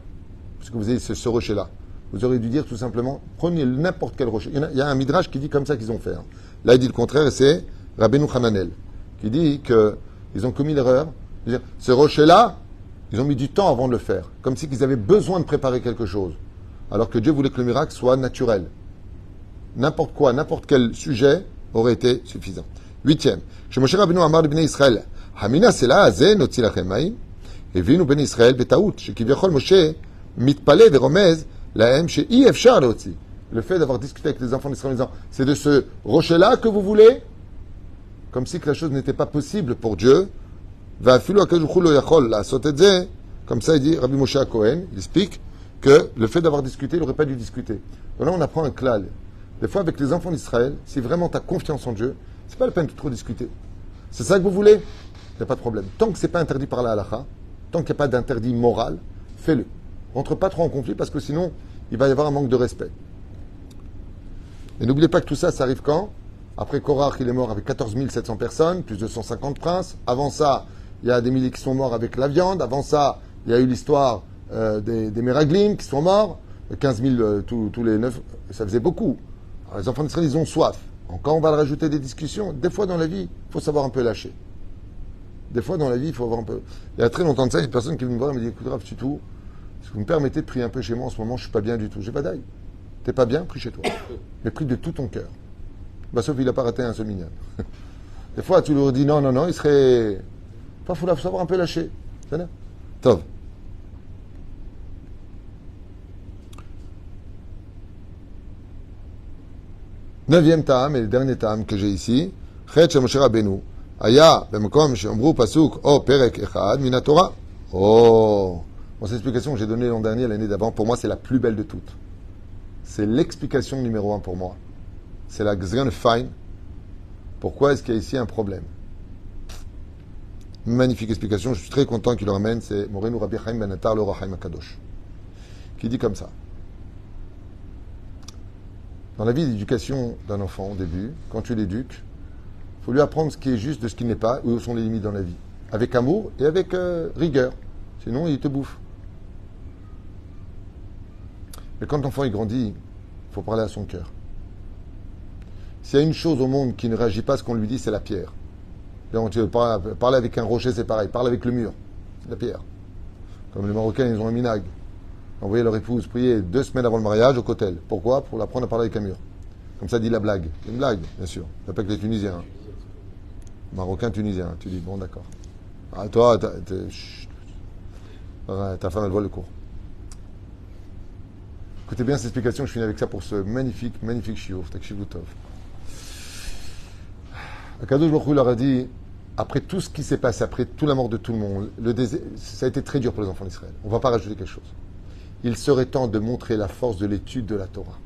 S1: Parce que vous avez ce rocher-là. Vous auriez dû dire tout simplement, prenez n'importe quel rocher. Il y a un midrash qui dit comme ça qu'ils ont fait. Hein. Là, il dit le contraire, et c'est Rabbeinu Hananel, qui dit qu'ils ont commis l'erreur. Ce rocher-là, ils ont mis du temps avant de le faire. Comme si qu'ils avaient besoin de préparer quelque chose. Alors que Dieu voulait que le miracle soit naturel. N'importe quoi, n'importe quel sujet aurait été suffisant. 8e. Chez Moshe Rabbeinu Amar de Bnei Israël, Hamina Sela Azeh Notzi Lachem Maïm, Evinu Bnei Israël Betaout, Shekivyachol Moshe Mitpale Veromez Lahem Shei Efshar Leotzi. Le fait d'avoir discuté avec les enfants d'Israël en disant, c'est de ce rocher-là que vous voulez? Comme si que la chose n'était pas possible pour Dieu. Va'afilu HaKadosh Baruch Hu lo yachol la'asot et zeh. Comme ça, il dit, Rabbi Moshe Cohen, il explique que le fait d'avoir discuté, il n'aurait pas dû discuter. Donc là, on apprend un klal. Des fois, avec les enfants d'Israël, si vraiment tu as confiance en Dieu, c'est pas la peine de trop discuter. C'est ça que vous voulez? Il n'y a pas de problème. Tant que c'est pas interdit par la halakha, tant qu'il n'y a pas d'interdit moral, fais-le. Rentre pas trop en conflit parce que sinon, il va y avoir un manque de respect. Et n'oubliez pas que tout ça, ça arrive quand? Après Korach, il est mort avec 14 700 personnes, plus de 150 princes. Avant ça, il y a des milliers qui sont morts avec la viande. Avant ça, il y a eu l'histoire des Meraglim qui sont morts. 15 000 tous les 9, ça faisait beaucoup. Alors, les enfants d'Israël, ils ont soif. Quand on va rajouter des discussions, des fois dans la vie, il faut savoir un peu lâcher. Des fois dans la vie, il faut avoir un peu... Il y a très longtemps de ça, il y a une personne qui est venue me voir et me dit, écoute, Rav, tu tout, est-ce que vous me permettez de prier un peu chez moi en ce moment? Je suis pas bien du tout. J'ai pas d'ail. T'es pas bien? Prie chez toi. Mais prie de tout ton cœur. Bah, sauf qu'il n'a pas raté un seul minyan. Des fois, tu leur dis non, il serait... Enfin, il faut savoir un peu lâcher. C'est bien. Tov. Neuvième ta'am et le dernier ta'am que j'ai ici. Chet shel Moshe Rabbeinu. Aya, b'makom she'omru pasuk, o perek echad min haTorah. Oh. Bon, cette explication que j'ai donnée l'an dernier, l'année d'avant, pour moi, c'est la plus belle de toutes. C'est l'explication numéro 1 pour moi. C'est la Gzgan Fine. Pourquoi est-ce qu'il y a ici un problème? Magnifique explication, je suis très content qu'il le ramène. C'est Morenu Rabbi Chaim Ben Attar, le Rachaim Akadosh, qui dit comme ça. Dans la vie d'éducation d'un enfant, au début, quand tu l'éduques, il faut lui apprendre ce qui est juste de ce qui n'est pas, où sont les limites dans la vie. Avec amour et avec rigueur. Sinon, il te bouffe. Mais quand l'enfant il grandit, il faut parler à son cœur. S'il y a une chose au monde qui ne réagit pas à ce qu'on lui dit, c'est la pierre. Donc, tu veux parler avec un rocher, c'est pareil. Parle avec le mur, c'est la pierre. Comme les Marocains, ils ont un minag. Envoyer leur épouse prier 2 semaines avant le mariage au cotel. Pourquoi? Pour l'apprendre à parler avec un mur. Comme ça dit la blague. C'est une blague, bien sûr. Ça pas que les Tunisiens. Marocains, Tunisiens. Tu dis, bon, d'accord. Ah, toi, ta femme, elle voit le cours. Écoutez bien cette explication, je finis avec ça pour ce magnifique shiur, Takshivu Tov. Akadosh Baruch Hu leur a dit, après tout ce qui s'est passé, après toute la mort de tout le monde, ça a été très dur pour les enfants d'Israël. On ne va pas rajouter quelque chose. Il serait temps de montrer la force de l'étude de la Torah.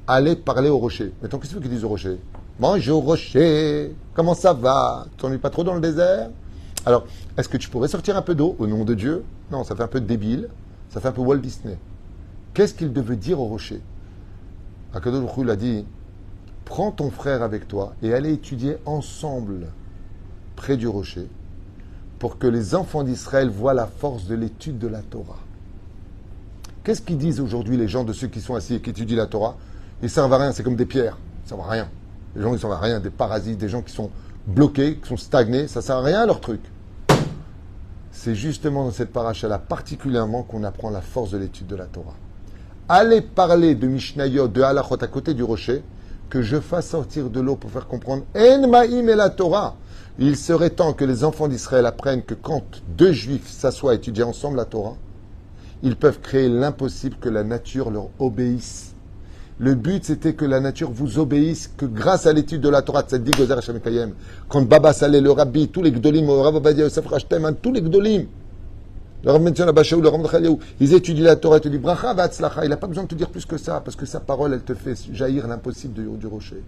S1: Allez parler au rocher. Mais tant qu'est-ce que tu veux qu'ils disent au rocher? Mange au rocher. Comment ça va? Tu t'ennuies pas trop dans le désert? Alors, est-ce que tu pourrais sortir un peu d'eau au nom de Dieu? Non, ça fait un peu débile. Ça fait un peu Walt Disney. Qu'est-ce qu'il devait dire au rocher? Akadosh Baruch Hu l'a dit, prends ton frère avec toi et allez étudier ensemble près du rocher pour que les enfants d'Israël voient la force de l'étude de la Torah. Qu'est-ce qu'ils disent aujourd'hui les gens de ceux qui sont assis et qui étudient la Torah? Ils ne servent à rien, c'est comme des pierres. Ils ne servent à rien. Les gens qui ne servent à rien, des parasites, des gens qui sont bloqués, qui sont stagnés, ça ne sert à rien leur truc. C'est justement dans cette paracha-là particulièrement qu'on apprend la force de l'étude de la Torah. Allez parler de Mishnayot, de Halachot à côté du rocher, que je fasse sortir de l'eau pour faire comprendre En Ma'im et la Torah. Il serait temps que les enfants d'Israël apprennent que quand 2 juifs s'assoient à étudier ensemble la Torah, ils peuvent créer l'impossible que la nature leur obéisse. Le but, c'était que la nature vous obéisse, que grâce à l'étude de la Torah, Tzaddik Gozer Hashem Ekayem, quand Baba Saleh, le Rabbi, tous les Gdolim, le Rav Ovadia Yosef Rashtem, tous les Gdolim, le Rav Mention Abashaou, le Rav Mechaliaou, ils étudient la Torah, ils te disent Bracha Vatzlacha. Il n'a pas besoin de te dire plus que ça, parce que sa parole, elle te fait jaillir l'impossible du rocher.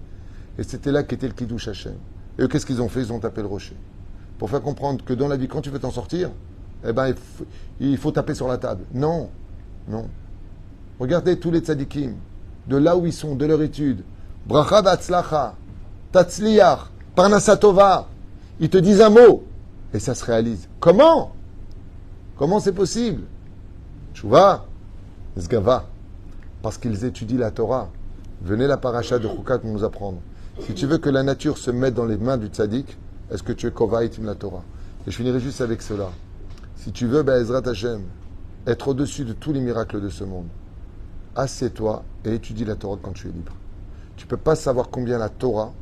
S1: Et c'était là qu'était le Kiddush Hashem. Et eux, qu'est-ce qu'ils ont fait? Ils ont tapé le rocher. Pour faire comprendre que dans la vie, quand tu veux t'en sortir, eh ben, il faut taper sur la table. Non. Non. Regardez tous les tzadikim, de là où ils sont, de leur étude. Bracha v'atzlacha, tatzliach, parnasatova. Ils te disent un mot et ça se réalise. Comment? Comment c'est possible? Tchouva, Zgava, parce qu'ils étudient la Torah. Venez la paracha de Chukat nous apprendre. Si tu veux que la nature se mette dans les mains du tzaddik, est-ce que tu es kovaitim la Torah? Et je finirai juste avec cela. Si tu veux, Be'ezrat Hashem, être au-dessus de tous les miracles de ce monde, assieds-toi et étudie la Torah quand tu es libre. Tu ne peux pas savoir combien la Torah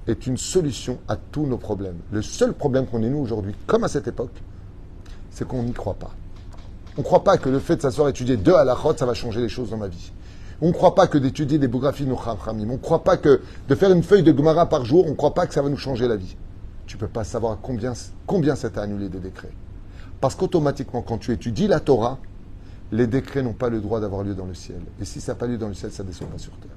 S1: est une solution à tous nos problèmes. Le seul problème qu'on ait nous aujourd'hui, comme à cette époque, c'est qu'on n'y croit pas. On ne croit pas que le fait de s'asseoir et étudier 2 halachot, ça va changer les choses dans ma vie. On ne croit pas que d'étudier des biographies nous chamramim. On ne croit pas que de faire une feuille de Gemara par jour, on ne croit pas que ça va nous changer la vie. Tu ne peux pas savoir combien ça t'a annulé des décrets. Parce qu'automatiquement, quand tu étudies la Torah, les décrets n'ont pas le droit d'avoir lieu dans le ciel. Et si ça n'a pas lieu dans le ciel, ça ne descend pas sur terre.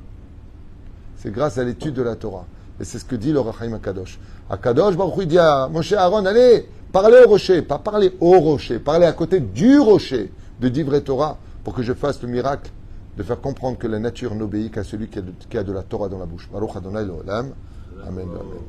S1: C'est grâce à l'étude de la Torah. Et c'est ce que dit le Rachaim Akadosh. Akadosh, Baruch Hu, il dit à Moshe Aaron, allez, parlez au rocher. Pas parler au rocher, parlez à côté du rocher de Divrei Torah pour que je fasse le miracle de faire comprendre que la nature n'obéit qu'à celui qui a de la Torah dans la bouche. Baruch Adonai l'Olam. Amen. Amen.